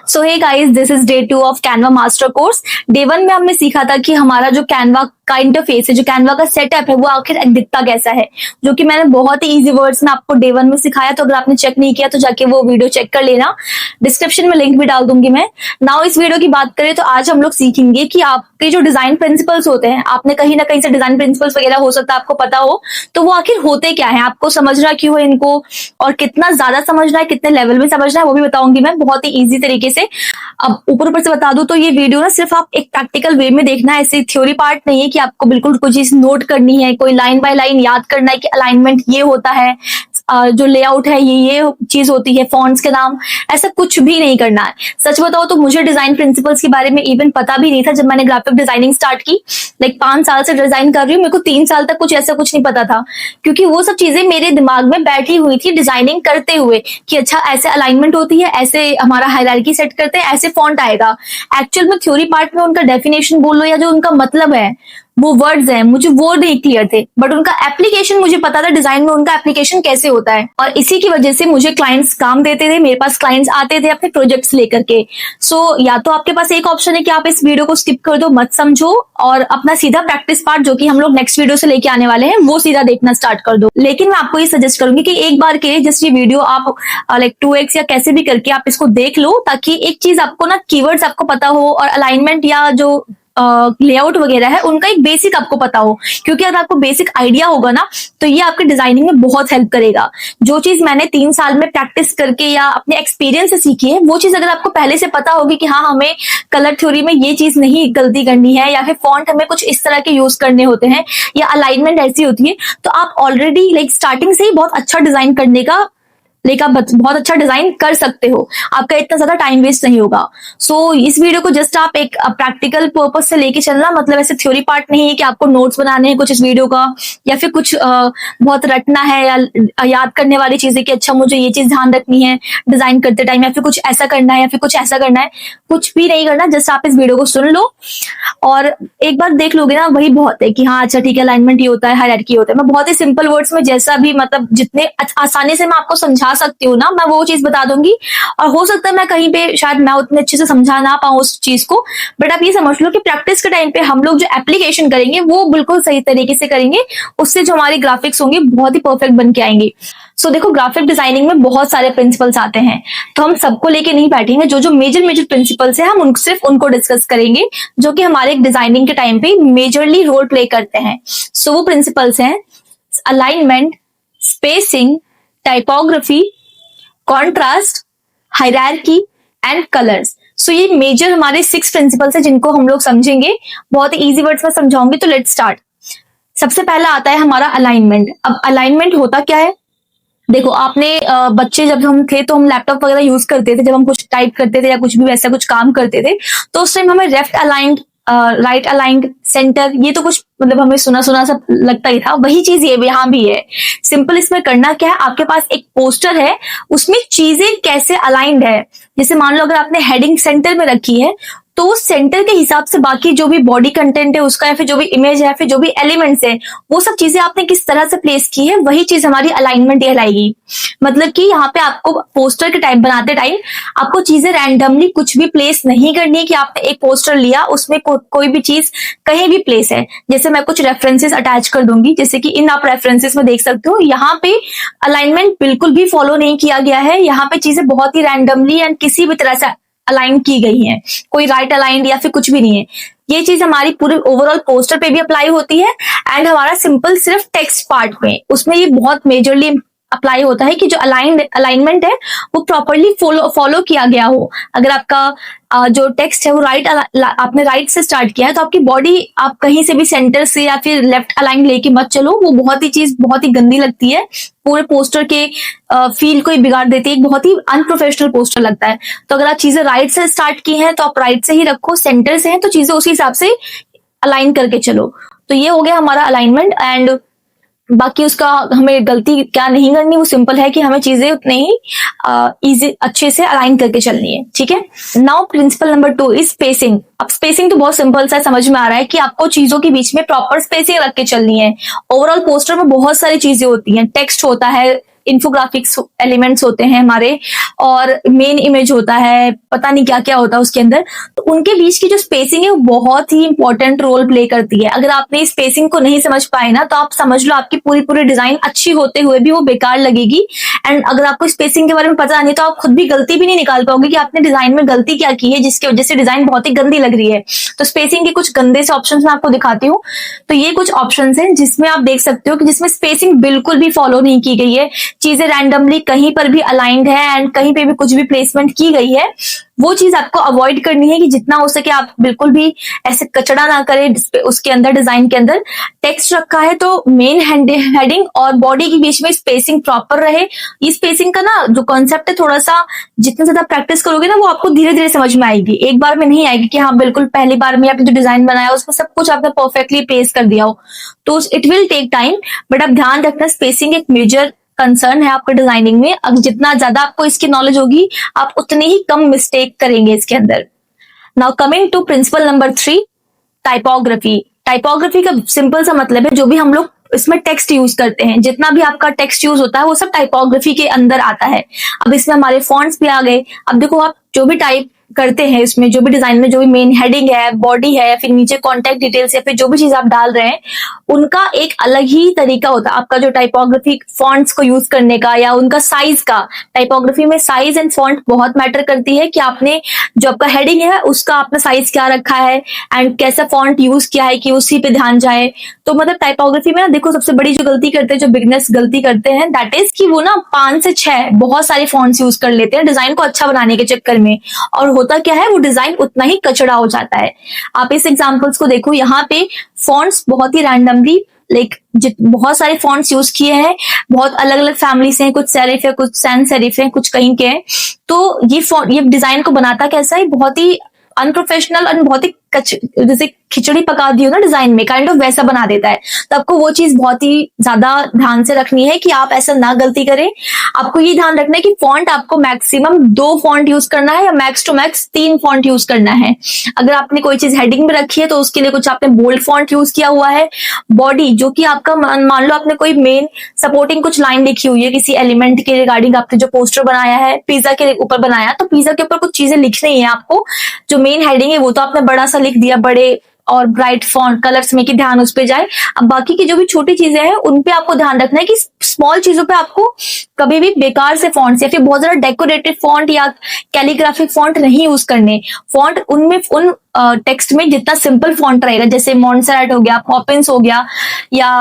So hey guys, this is day 2 of Canva master course. Day 1 में हमने सीखा था कि हमारा जो कैनवा का इंटरफेस है, जो कैनवा का सेटअप है, वो आखिर दिखता कैसा है, जो कि मैंने बहुत ही इजी वर्ड्स में आपको डे 1 में सिखाया। तो अगर आपने चेक नहीं किया तो जाके वो वीडियो चेक कर लेना, डिस्क्रिप्शन में लिंक भी डाल दूंगी मैं। नाउ इस वीडियो की बात करें तो आज हम लोग सीखेंगे कि आपके जो डिजाइन प्रिंसिपल्स होते हैं, आपने कहीं ना कहीं से डिजाइन प्रिंसिपल्स वगैरह हो सकता है आपको पता हो, तो वो आखिर होते क्या है, आपको समझना क्यों है इनको, और कितना ज्यादा समझना है, कितने लेवल में समझना है, वो भी बताऊंगी मैं बहुत ही इजी तरीके से। अब ऊपर से बता दूं तो ये वीडियो ना सिर्फ आप एक प्रैक्टिकल वे में देखना है, ऐसे थ्योरी पार्ट नहीं है कि आपको बिल्कुल कोई चीज नोट करनी है, कोई लाइन बाय लाइन याद करना है कि अलाइनमेंट ये होता है, जो लेआउट है ये चीज होती है, फॉन्ट्स के नाम, ऐसा कुछ भी नहीं करना है। सच बताओ तो मुझे डिजाइन प्रिंसिपल्स के बारे में इवन पता भी नहीं था जब मैंने ग्राफिक डिजाइनिंग स्टार्ट की। लाइक 5 साल से डिजाइन कर रही हूँ, मेरे को 3 साल तक कुछ ऐसा कुछ नहीं पता था, क्योंकि वो सब चीजें मेरे दिमाग में बैठी हुई थी डिजाइनिंग करते हुए कि अच्छा ऐसे अलाइनमेंट होती है, ऐसे हमारा हायरार्की सेट करते हैं, ऐसे फॉन्ट आएगा। एक्चुअल में थ्योरी पार्ट में उनका डेफिनेशन बोल लो या जो उनका मतलब है, वो वर्ड्स हैं, मुझे वो नहीं क्लियर थे, बट उनका एप्लीकेशन मुझे पता था, डिजाइन में उनका एप्लीकेशन कैसे होता है। और इसी की वजह से मुझे क्लाइंट्स काम देते थे, मेरे पास क्लाइंट्स आते थे अपने प्रोजेक्ट्स लेकर के। या तो आपके पास एक ऑप्शन है कि आप इस वीडियो को स्किप कर दो, मत समझो, और अपना सीधा प्रैक्टिस पार्ट जो कि हम लोग नेक्स्ट वीडियो से लेके आने वाले हैं वो सीधा देखना स्टार्ट कर दो। लेकिन मैं आपको ये सजेस्ट करूंगी कि एक बार के लिए जस्ट ये वीडियो आप लाइक 2x या कैसे भी करके आप इसको देख लो, ताकि एक चीज आपको ना, कीवर्ड्स आपको पता हो, और अलाइनमेंट या जो लेआउट वगैरह है उनका एक बेसिक आपको पता हो। क्योंकि अगर आपको बेसिक आइडिया होगा ना, तो ये आपके डिजाइनिंग में बहुत हेल्प करेगा। जो चीज मैंने 3 साल में प्रैक्टिस करके या अपने एक्सपीरियंस से सीखी है, वो चीज अगर आपको पहले से पता होगी कि हाँ हमें कलर थ्योरी में ये चीज नहीं गलती करनी है, या फिर फॉन्ट हमें कुछ इस तरह के यूज करने होते हैं, या अलाइनमेंट ऐसी होती है, तो आप ऑलरेडी लाइक स्टार्टिंग से ही बहुत अच्छा डिजाइन करने का आप बहुत अच्छा डिजाइन कर सकते हो, आपका इतना ज्यादा टाइम वेस्ट नहीं होगा। इस वीडियो को जस्ट आप एक प्रैक्टिकल पर्पस से लेके चलना, मतलब ऐसे थ्योरी पार्ट नहीं है कि आपको नोट्स बनाने हैं कुछ इस वीडियो का, या फिर कुछ बहुत रटना है या याद करने वाली चीजें कि अच्छा मुझे ये चीज ध्यान रखनी है डिजाइन करते टाइम, या फिर कुछ ऐसा करना है या फिर कुछ ऐसा करना है। कुछ भी नहीं करना, जस्ट आप इस वीडियो को सुन लो और एक बार देख लोगे ना, वही बहुत है कि हाँ अच्छा ठीक है, अलाइनमेंट ये होता है, हायरार्की होता है। मैं बहुत ही सिंपल वर्ड्स में, जैसा भी मतलब जितने आसानी से मैं आपको समझा सकती हूँ ना, मैं वो चीज बता दूंगी। और हो सकता है मैं कहीं पे शायद मैं उतने अच्छे से समझा ना पाऊँ उस चीज को, बट आप ये समझ लो कि प्रैक्टिस के टाइम पे हम लोग जो एप्लीकेशन करेंगे वो बिल्कुल सही तरीके से करेंगे, उससे जो हमारी ग्राफिक्स होंगे बहुत ही परफेक्ट बन के आएंगे। देखो, ग्राफिक डिजाइनिंग में बहुत सारे प्रिंसिपल्स आते हैं, तो हम सबको लेके नहीं बैठेंगे। जो मेजर प्रिंसिपल्स हैं हम सिर्फ उनको डिस्कस करेंगे, जो कि हमारे डिजाइनिंग के टाइम पे मेजरली रोल प्ले करते हैं। वो प्रिंसिपल्स हैं alignment, spacing, typography, contrast, hierarchy and colours. ये मेजर हमारे 6 प्रिंसिपल्स हैं जिनको हम लोग समझेंगे। बहुत ही इजी वर्ड्स में समझाऊंगी, तो लेट्स स्टार्ट। सबसे पहला आता है हमारा अलाइनमेंट। अब अलाइनमेंट होता क्या है, देखो आपने बच्चे जब हम थे तो हम लैपटॉप वगैरह यूज करते थे, जब हम कुछ टाइप करते थे या कुछ भी वैसा कुछ काम करते थे, तो उस टाइम हमें left aligned, right aligned, centre, ये तो कुछ मतलब हमें सुना सुना सब लगता ही था। वही चीज ये यहाँ भी है। सिंपल इसमें करना क्या है, आपके पास एक पोस्टर है, उसमें चीजें कैसे अलाइंड है। जैसे मान लो अगर आपने हेडिंग सेंटर में रखी है, तो उस सेंटर के हिसाब से बाकी जो भी बॉडी कंटेंट है उसका, या फिर जो भी इमेज है, या फिर जो भी एलिमेंट्स है, वो सब चीजें आपने किस तरह से प्लेस की है, वही चीज हमारी अलाइनमेंट कहलाएगी। मतलब कि यहाँ पे आपको पोस्टर के टाइम बनाते टाइम आपको चीजें रैंडमली कुछ भी प्लेस नहीं करनी है कि आपने एक पोस्टर लिया उसमें कोई भी चीज कहीं भी प्लेस है। जैसे मैं कुछ रेफरेंसेस अटैच कर दूंगी, जैसे कि इन आप रेफरेंसेस में देख सकते हो, यहाँ पे अलाइनमेंट बिल्कुल भी फॉलो नहीं किया गया है। यहाँ पे चीजें बहुत ही रैंडमली एंड किसी भी तरह से अलाइन की गई है, कोई राइट अलाइंड या फिर कुछ भी नहीं है। ये चीज हमारी पूरे ओवरऑल पोस्टर पे भी अप्लाई होती है, एंड हमारा सिंपल सिर्फ टेक्स्ट पार्ट में, उसमें ये बहुत मेजरली अप्लाई होता है कि जो अलाइनमेंट है वो प्रॉपरली फॉलो किया गया हो। अगर आपका जो टेक्स्ट है वो आपने राइट से स्टार्ट किया है, तो आपकी बॉडी आप कहीं से भी सेंटर से या फिर लेफ्ट अलाइन लेके मत चलो, वो बहुत ही गंदी लगती है, पूरे पोस्टर के फील को ही बिगाड़ देती है, एक बहुत ही अनप्रोफेशनल पोस्टर लगता है। तो अगर आप चीजें राइट से स्टार्ट की हैं तो आप राइट से ही रखो, सेंटर से है तो चीजें उसी हिसाब से अलाइन करके चलो। तो ये हो गया हमारा अलाइनमेंट। एंड बाकी उसका हमें गलती क्या नहीं करनी, वो सिंपल है कि हमें चीजें उतने ही इजी अच्छे से अलाइन करके चलनी है। ठीक है, now principle number 2 is spacing. अब स्पेसिंग तो बहुत सिंपल सा समझ में आ रहा है कि आपको चीजों के बीच में प्रॉपर स्पेसिंग रख के चलनी है। ओवरऑल पोस्टर में बहुत सारी चीजें होती हैं, टेक्स्ट होता है, इन्फोग्राफिक्स एलिमेंट्स होते हैं हमारे, और मेन इमेज होता है, पता नहीं क्या क्या होता है उसके अंदर। तो उनके बीच की जो स्पेसिंग है वो बहुत ही इंपॉर्टेंट रोल प्ले करती है। अगर आपने इस स्पेसिंग को नहीं समझ पाए ना, तो आप समझ लो आपकी पूरी पूरी डिजाइन अच्छी होते हुए भी वो बेकार लगेगी। एंड अगर आपको स्पेसिंग के बारे में पता नहीं, तो आप खुद भी गलती भी नहीं निकाल पाओगे कि आपने डिजाइन में गलती क्या की है जिसकी वजह से डिजाइन बहुत ही गंदी लग रही है। तो स्पेसिंग के कुछ गंदे से ऑप्शंस मैं आपको दिखाती हूँ। तो ये कुछ ऑप्शंस हैं जिसमें आप देख सकते हो कि जिसमें स्पेसिंग बिल्कुल भी फॉलो नहीं की गई है, चीजें रैंडमली कहीं पर भी अलाइंड है एंड कहीं पे भी कुछ भी प्लेसमेंट की गई है। वो चीज आपको अवॉइड करनी है कि जितना हो सके आप बिल्कुल भी ऐसे कचड़ा ना करें। उसके अंदर डिजाइन के अंदर टेक्स्ट रखा है तो मेन हेडिंग और बॉडी के बीच में स्पेसिंग प्रॉपर रहे। ये स्पेसिंग का ना जो कॉन्सेप्ट है, थोड़ा सा जितना ज्यादा प्रैक्टिस करोगे ना, वो आपको धीरे धीरे समझ में आएगी। एक बार में नहीं आएगी कि हाँ बिल्कुल पहली बार में आपने जो डिजाइन बनाया उसमें सब कुछ आपने परफेक्टली प्लेस कर दिया हो। तो it will take time, but आप ध्यान रखना स्पेसिंग एक मेजर कंसर्न है आपके डिजाइनिंग में। अब जितना ज्यादा आपको इसकी नॉलेज होगी, आप उतनी ही कम मिस्टेक करेंगे इसके अंदर। Now coming to principal number 3, typography. Typography का सिंपल सा मतलब है जो भी हम लोग इसमें टेक्स्ट यूज करते हैं, जितना भी आपका टेक्स्ट यूज होता है वो सब टाइपोग्राफी के अंदर आता है। अब इसमें हमारे फॉन्ट्स भी आ गए। अब देखो आप जो भी टाइप करते हैं, इसमें जो भी डिजाइन में जो भी मेन हेडिंग है, बॉडी है, फिर नीचे कॉन्टेक्ट डिटेल्स या फिर जो भी चीज आप डाल रहे हैं, उनका एक अलग ही तरीका होता है आपका जो टाइपोग्राफी फॉन्ट्स को यूज करने का या उनका साइज का। टाइपोग्राफी में साइज एंड फॉन्ट बहुत मैटर करती है कि आपने जो आपका हेडिंग है उसका आपने साइज क्या रखा है एंड कैसा फॉन्ट यूज किया है कि उसी पे ध्यान जाए। तो मतलब टाइपोग्राफी में ना देखो सबसे बड़ी जो गलती करते हैं, जो बिगनर्स गलती करते हैं, दैट इज कि वो ना 5 से 6 बहुत सारे फॉन्ट्स यूज कर लेते हैं डिजाइन को अच्छा बनाने के चक्कर में, और होता क्या है वो डिजाइन उतना ही कचड़ा हो जाता है। आप इस एग्जांपल्स को देखो, यहाँ पे फॉन्ट्स बहुत ही रैंडमली बहुत सारे फॉन्ट्स यूज किए हैं, बहुत अलग अलग फैमिली से हैं, कुछ सेरिफ है, कुछ सैंस सेरिफ है, कुछ कहीं के हैं। तो ये डिजाइन को बनाता कैसा है, बहुत ही अनप्रोफेशनल और बहुत ही जैसे खिचड़ी पका दी हो ना डिजाइन में, काइंड ऑफ वैसा बना देता है। तो आपको वो चीज बहुत ही ज्यादा ध्यान से रखनी है कि आप ऐसा ना गलती करें। आपको ये ध्यान रखना है कि फॉन्ट आपको मैक्सिमम 2 फॉन्ट यूज करना है या max to max 3 font use करना है। अगर आपने कोई चीज हेडिंग में रखी है तो उसके लिए कुछ आपने बोल्ड फॉन्ट यूज किया हुआ है। बॉडी जो कि आपका मान लो आपने कोई मेन सपोर्टिंग कुछ लाइन लिखी हुई है किसी एलिमेंट के रिगार्डिंग, आपने जो पोस्टर बनाया है पिज्जा के ऊपर बनाया, तो पिज्जा के ऊपर कुछ चीजें लिखनी है आपको। जो मेन हेडिंग है वो तो आपने बड़ा सा लिख दिया, बड़े और ब्राइट फॉन्ट कलर्स में कि ध्यान उस पे जाए। अब बाकी की जो भी छोटी चीजें हैं उन पे आपको ध्यान रखना है कि स्मॉल चीजों पे आपको कभी भी बेकार से फॉन्ट्स या फिर बहुत ज्यादा डेकोरेटिव फॉन्ट या कैलीग्राफिक फॉन्ट नहीं यूज करने। फॉन्ट उनमें उन टेक्स्ट में जितना सिंपल फॉन्ट रहेगा, जैसे मॉन्सेरेट हो गया, पॉपिंस हो गया, या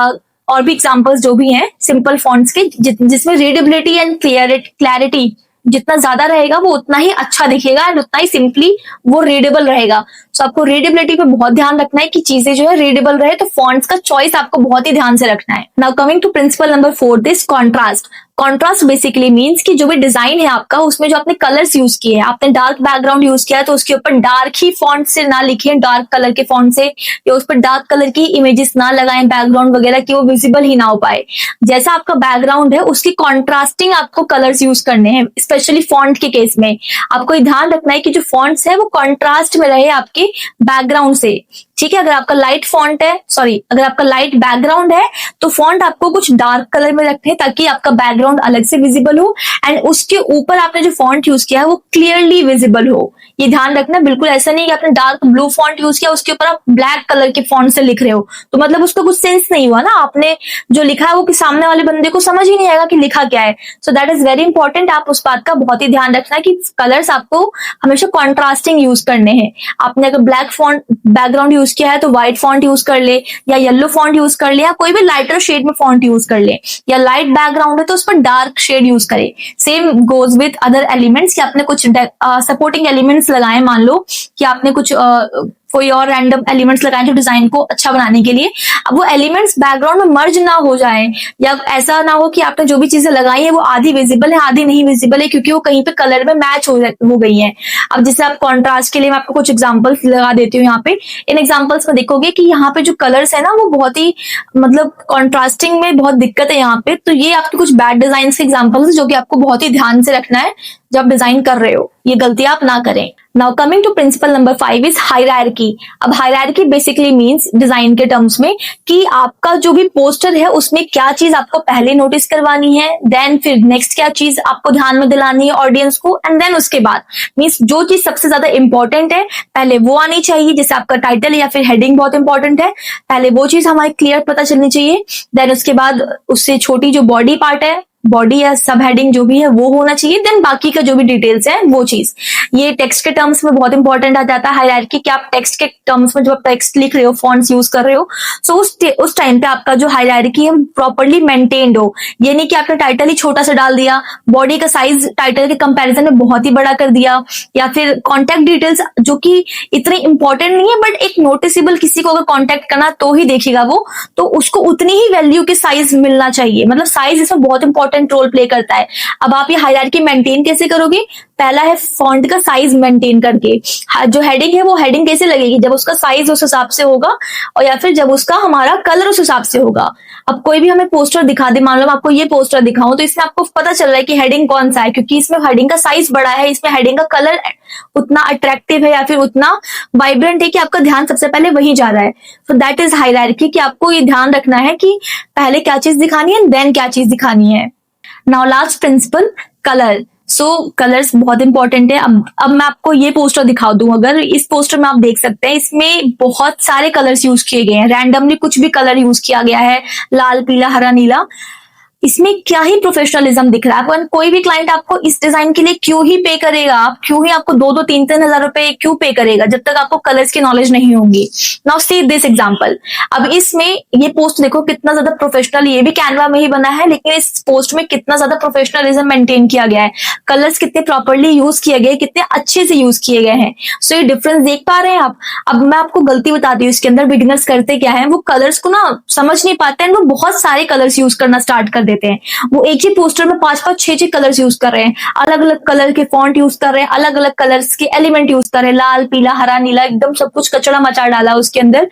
और भी एग्जाम्पल्स जो भी हैं सिंपल फॉन्ट्स के, जिसमें रीडेबिलिटी एंड क्लैरिटी जितना ज्यादा रहेगा वो उतना ही अच्छा दिखेगा एंड उतना ही सिंपली वो रीडेबल रहेगा। तो आपको रीडेबिलिटी पे बहुत ध्यान रखना है कि चीजें जो है रीडेबल रहे। तो फॉन्ट्स का चॉइस आपको बहुत ही ध्यान से रखना है। Now coming to principal number 4, this contrast. Contrast basically means कि जो भी डिजाइन है आपका उसमें जो आपने कलर्स यूज किए हैं, आपने डार्क बैकग्राउंड यूज किया है तो उसके ऊपर डार्क ही फॉन्ट से ना लिखिए, डार्क कलर के फॉन्ट से, या उस पर डार्क कलर की इमेजेस ना लगाएं बैकग्राउंड वगैरह कि वो विजिबल ही ना हो पाए। जैसा आपका बैकग्राउंड है उसकी कॉन्ट्रास्टिंग आपको कलर्स यूज करने हैं। स्पेशली फॉन्ट के केस में आपको ये ध्यान रखना है कि जो फॉन्ट्स है वो कॉन्ट्रास्ट में रहे आपके बैकग्राउंड से। ठीक है, अगर आपका लाइट फॉन्ट है, अगर आपका लाइट बैकग्राउंड है तो फॉन्ट आपको कुछ डार्क कलर में रखने ताकि आपका बैकग्राउंड अलग से विजिबल हो एंड उसके ऊपर आपने जो फॉन्ट यूज किया है वो क्लियरली विजिबल हो। ये ध्यान रखना, बिल्कुल ऐसा नहीं कि आपने डार्क ब्लू फॉन्ट यूज किया उसके ऊपर आप ब्लैक कलर के फॉन्ट से लिख रहे हो, तो मतलब उसका कुछ सेंस नहीं हुआ ना। आपने जो लिखा है वो कि सामने वाले बंदे को समझ ही नहीं आएगा कि लिखा क्या है। So that is very important. आप उस बात का बहुत ही ध्यान रखना कि कलर्स आपको हमेशा कॉन्ट्रास्टिंग यूज करने हैं। आपने अगर ब्लैक फॉन्ट बैकग्राउंड यूज किया है तो व्हाइट फॉन्ट यूज कर ले, या येलो फॉन्ट यूज कर ले, या कोई भी लाइटर शेड में फॉन्ट यूज कर ले, या लाइट बैकग्राउंड है तो उस पर डार्क शेड यूज करे। Same goes with other elements कि आपने कुछ सपोर्टिंग एलिमेंट्स लगाए, मान लो कि आपने कुछ कोई और रैंडम एलिमेंट्स लगाए जो डिजाइन को अच्छा बनाने के लिए। अब वो एलिमेंट्स बैकग्राउंड में मर्ज ना हो जाए, या ऐसा ना हो कि आपने जो भी चीजें लगाई है वो आधी विजिबल है आधी नहीं विजिबल है क्योंकि वो कहीं पे कलर में मैच हो गई है। अब जैसे आप कॉन्ट्रास्ट के लिए मैं आपको कुछ एग्जांपल्स लगा देती हूँ यहाँ पे। इन एग्जांपल्स में देखोगे कि यहाँ पे जो कलर्स है ना वो बहुत ही मतलब कॉन्ट्रास्टिंग में बहुत दिक्कत है यहाँ पे। तो ये आपके कुछ बैड डिजाइन के एग्जाम्पल्स जो कि आपको बहुत ही ध्यान से रखना है। जब डिजाइन कर रहे हो, ये गलती आप ना करें। Now coming to principal number 5 is hierarchy. अब हायरार्की बेसिकली मींस डिजाइन के टर्म्स में कि आपका जो भी पोस्टर है उसमें क्या चीज आपको पहले नोटिस करवानी है, देन फिर नेक्स्ट क्या चीज आपको ध्यान में दिलानी है ऑडियंस को, एंड देन उसके बाद मींस जो चीज सबसे ज्यादा इंपॉर्टेंट है पहले वो आनी चाहिए। जैसे आपका टाइटल या फिर हेडिंग बहुत इंपॉर्टेंट है, पहले वो चीज हमारी क्लियर पता चलनी चाहिए। देन उसके बाद उससे छोटी जो बॉडी पार्ट है, बॉडी या सब हेडिंग जो भी है वो होना चाहिए, देन बाकी का जो भी डिटेल्स है वो चीज। ये टेक्स्ट के टर्म्स में बहुत इंपॉर्टेंट आ जाता है हायरार्की कि आप टेक्स्ट के टर्म्स में जब आप टेक्स्ट लिख रहे हो, फॉन्ट्स यूज कर रहे हो, सो उस टाइम पे आपका जो हायरार्की है प्रॉपर्ली मेंटेन्ड हो। ये नहीं कि आपने टाइटल ही छोटा सा डाल दिया, बॉडी का साइज टाइटल के कंपैरिजन में बहुत ही बड़ा कर दिया, या फिर कॉन्टेक्ट डिटेल्स जो कि इतने इंपॉर्टेंट नहीं है बट एक नोटिसेबल, किसी को अगर कॉन्टेक्ट करना तो ही देखेगा वो, तो उसको उतनी ही वैल्यू के साइज मिलना चाहिए। मतलब साइज इसमें बहुत इंपॉर्टेंट रोल प्ले करता है। अब आप ये हायरार्की मेंटेन कैसे करोगे? पहला है फॉन्ट का साइज मेंटेन करके। जो हेडिंग है वो हेडिंग कैसे लगेगी? जब उसका साइज उस हिसाब से होगा, और या फिर जब उसका हमारा कलर उस हिसाब से होगा। अब कोई भी हमें पोस्टर दिखा दे, मान लो आपको ये पोस्टर दिखाऊं, तो इसमें आपको पता चल रहा है कि हेडिंग कौन सा है, क्योंकि इसमें हेडिंग का साइज बड़ा है, इसमें हेडिंग का कलर उतना अट्रैक्टिव है या फिर उतना वाइब्रेंट है कि आपका ध्यान सबसे पहले वही जा रहा है। सो दैट इज हायरार्की कि आपको ये ध्यान रखना है कि पहले क्या चीज दिखानी है, देन क्या चीज दिखानी है। Now last principle, colour. So colours बहुत इंपॉर्टेंट है। अब मैं आपको ये पोस्टर दिखा दूं, अगर इस पोस्टर में आप देख सकते हैं इसमें बहुत सारे कलर्स यूज किए गए हैं, रैंडमली कुछ भी कलर यूज किया गया है, लाल, पीला, हरा, नीला। इसमें क्या ही प्रोफेशनलिज्म दिख रहा है? अपन कोई भी क्लाइंट आपको इस डिजाइन के लिए क्यों ही पे करेगा? आप क्यों ही आपको 2-2, 3-3 हजार रुपए क्यों पे करेगा जब तक आपको कलर्स की नॉलेज नहीं होगी? Now see this example. अब इसमें ये पोस्ट देखो कितना ज्यादा प्रोफेशनल, ये भी कैनवा में ही बना है, लेकिन इस पोस्ट में कितना ज्यादा प्रोफेशनलिज्म मेंटेन किया गया है, कलर्स कितने प्रॉपरली यूज किए गए, कितने अच्छे से यूज किए गए हैं। सो ये डिफरेंस देख पा रहे हैं आप? अब मैं आपको गलती बताती हूँ इसके अंदर, बिगिनर्स करते क्या है, वो कलर्स को ना समझ नहीं पाते हैं, वो बहुत सारे कलर्स यूज करना स्टार्ट कर देते हैं। वो एक ही पोस्टर में 5-5, 6-6 कलर्स यूज कर रहे हैं, अलग अलग कलर के फॉन्ट यूज कर रहे हैं, अलग अलग कलर्स के एलिमेंट यूज कर रहे हैं, लाल, पीला, हरा, नीला, एकदम सब कुछ कचड़ा मचा डाला उसके अंदर।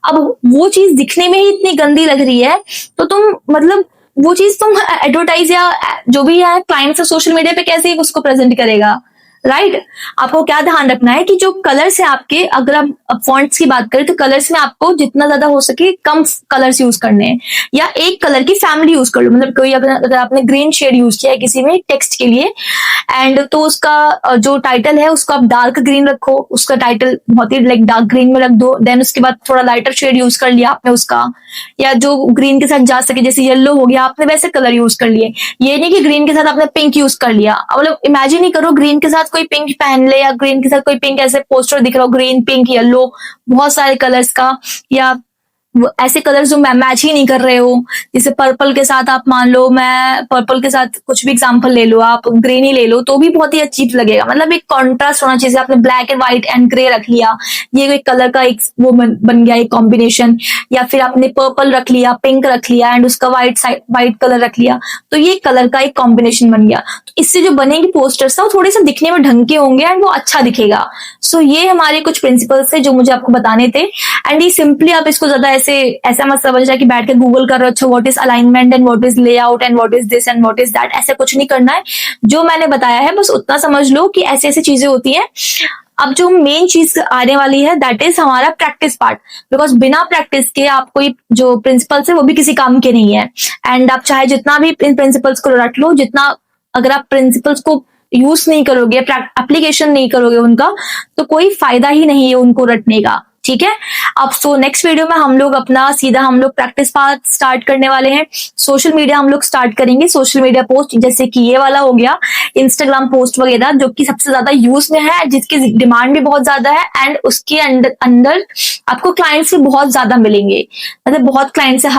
अब वो चीज दिखने में ही इतनी गंदी लग रही है, तो तुम मतलब वो चीज तुम एडवर्टाइज या जो भी है क्लाइंट से सोशल मीडिया पे कैसे उसको प्रेजेंट करेगा? राइट। आपको क्या ध्यान रखना है कि जो कलर्स है आपके, अगर आप फॉन्ट्स की बात करें तो कलर्स में आपको जितना ज्यादा हो सके कम कलर्स यूज करने हैं, या एक कलर की फैमिली यूज कर लो। मतलब कोई अगर आपने ग्रीन शेड यूज किया है किसी में टेक्स्ट के लिए, एंड तो उसका जो टाइटल है उसको आप डार्क ग्रीन रखो, उसका टाइटल बहुत ही लाइक डार्क ग्रीन में रख दो। देन उसके बाद थोड़ा लाइटर शेड यूज कर लिया आपने उसका, या जो ग्रीन के साथ जा सके, जैसे येलो हो गया आपने वैसे कलर यूज कर लिए। ये नहीं कि ग्रीन के साथ आपने पिंक यूज कर लिया। मतलब इमेजिन ही करो ग्रीन के साथ कोई पिंक पहन ले, या ग्रीन के साथ कोई पिंक ऐसे पोस्टर दिख रहा हो, ग्रीन, पिंक, येलो, बहुत सारे कलर्स का, या ऐसे कलर्स जो मैच ही नहीं कर रहे हो। जैसे पर्पल के साथ आप मान लो, मैं पर्पल के साथ कुछ भी एग्जांपल ले लो, आप ग्रीन ही ले लो तो भी बहुत ही अजीब लगेगा। मतलब एक कॉन्ट्रास्ट होना चाहिए। आपने black and white and grey रख लिया, ये एक कलर का एक वो बन गया एक कॉम्बिनेशन, या फिर आपने पर्पल रख लिया, पिंक रख लिया एंड उसका व्हाइट कलर रख लिया, तो ये कलर का एक कॉम्बिनेशन बन गया। तो इससे जो बनेगी पोस्टर्स वो थोड़े से दिखने में ढंग के होंगे एंड वो अच्छा दिखेगा। सो ये हमारे कुछ प्रिंसिपल्स थे जो मुझे आपको बताने थे। एंड ये सिंपली आप इसको ज्यादा ऐसा मत समझ रहा कि बैठ के गूगल कर रहे हो, अच्छा what is alignment and what is layout and what is this and what is that, ऐसा कुछ नहीं करना है। जो मैंने बताया है बस उतना समझ लो कि ऐसी ऐसी चीजें होती हैं। अब जो मेन चीज आने वाली है दैट इज हमारा प्रैक्टिस पार्ट, बिकॉज बिना प्रैक्टिस के आपको जो प्रिंसिपल्स है वो भी किसी काम के नहीं है। एंड आप चाहे जितना भी इन प्रिंसिपल्स को रट लो, जितना अगर आप प्रिंसिपल्स को यूज नहीं करोगे, एप्लीकेशन नहीं करोगे उनका, तो कोई फायदा ही नहीं है उनको रटने का। ठीक है। अब सो नेक्स्ट वीडियो में हम लोग अपना सीधा प्रैक्टिस पार्ट स्टार्ट करने वाले हैं। सोशल मीडिया हम लोग स्टार्ट करेंगे, सोशल मीडिया पोस्ट जैसे कि ये वाला हो गया, इंस्टाग्राम पोस्ट वगैरह, जो कि सबसे ज्यादा यूज में है, जिसकी डिमांड भी बहुत ज्यादा है एंड उसके अंदर आपको क्लाइंट्स भी बहुत ज्यादा मिलेंगे। मतलब बहुत क्लाइंट्स है,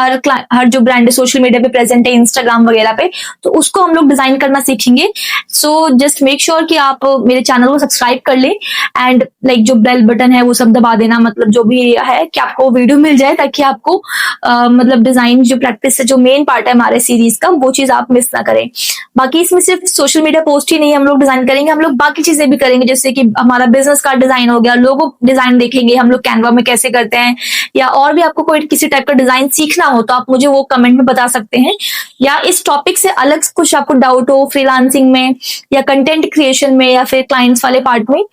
हर जो ब्रांड सोशल मीडिया पे प्रेजेंट है इंस्टाग्राम वगैरह पे, तो उसको हम लोग डिजाइन करना सीखेंगे। सो जस्ट मेक श्योर कि आप मेरे चैनल को सब्सक्राइब कर ले एंड लाइक जो बेल बटन है वो सब दबा देना, मतलब जो भी है कि आपको वीडियो मिल जाए, ताकि आपको मतलब डिजाइन जो प्रैक्टिस है, जो मेन पार्ट है हमारे सीरीज का, वो चीज आप मिस ना करें। बाकी इसमें सिर्फ सोशल मीडिया पोस्ट ही नहीं हम लोग डिजाइन करेंगे, हम लोग बाकी चीजें भी करेंगे, जैसे कि हमारा बिजनेस कार्ड डिजाइन हो गया, लोगो डिजाइन देखेंगे हम लोग कैनवा में कैसे करते हैं, या और भी आपको कोई किसी टाइप का डिजाइन सीखना हो तो आप मुझे वो कमेंट में बता सकते हैं। या इस टॉपिक से अलग कुछ आपको डाउट हो फ्रीलांसिंग में या कंटेंट क्रिएशन में या फिर क्लाइंट्स वाले पार्ट में,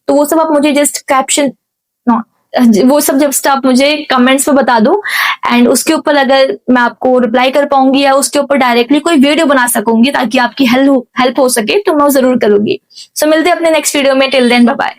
तो वो सब आप मुझे जस्ट कैप्शन वो सब जस्ट आप मुझे कमेंट्स में बता दो, एंड उसके ऊपर अगर मैं आपको रिप्लाई कर पाऊंगी या उसके ऊपर डायरेक्टली कोई वीडियो बना सकूंगी ताकि आपकी हेल्प हो सके, तो मैं जरूर करूंगी। सो मिलते हैं अपने नेक्स्ट वीडियो में। Till then bye bye.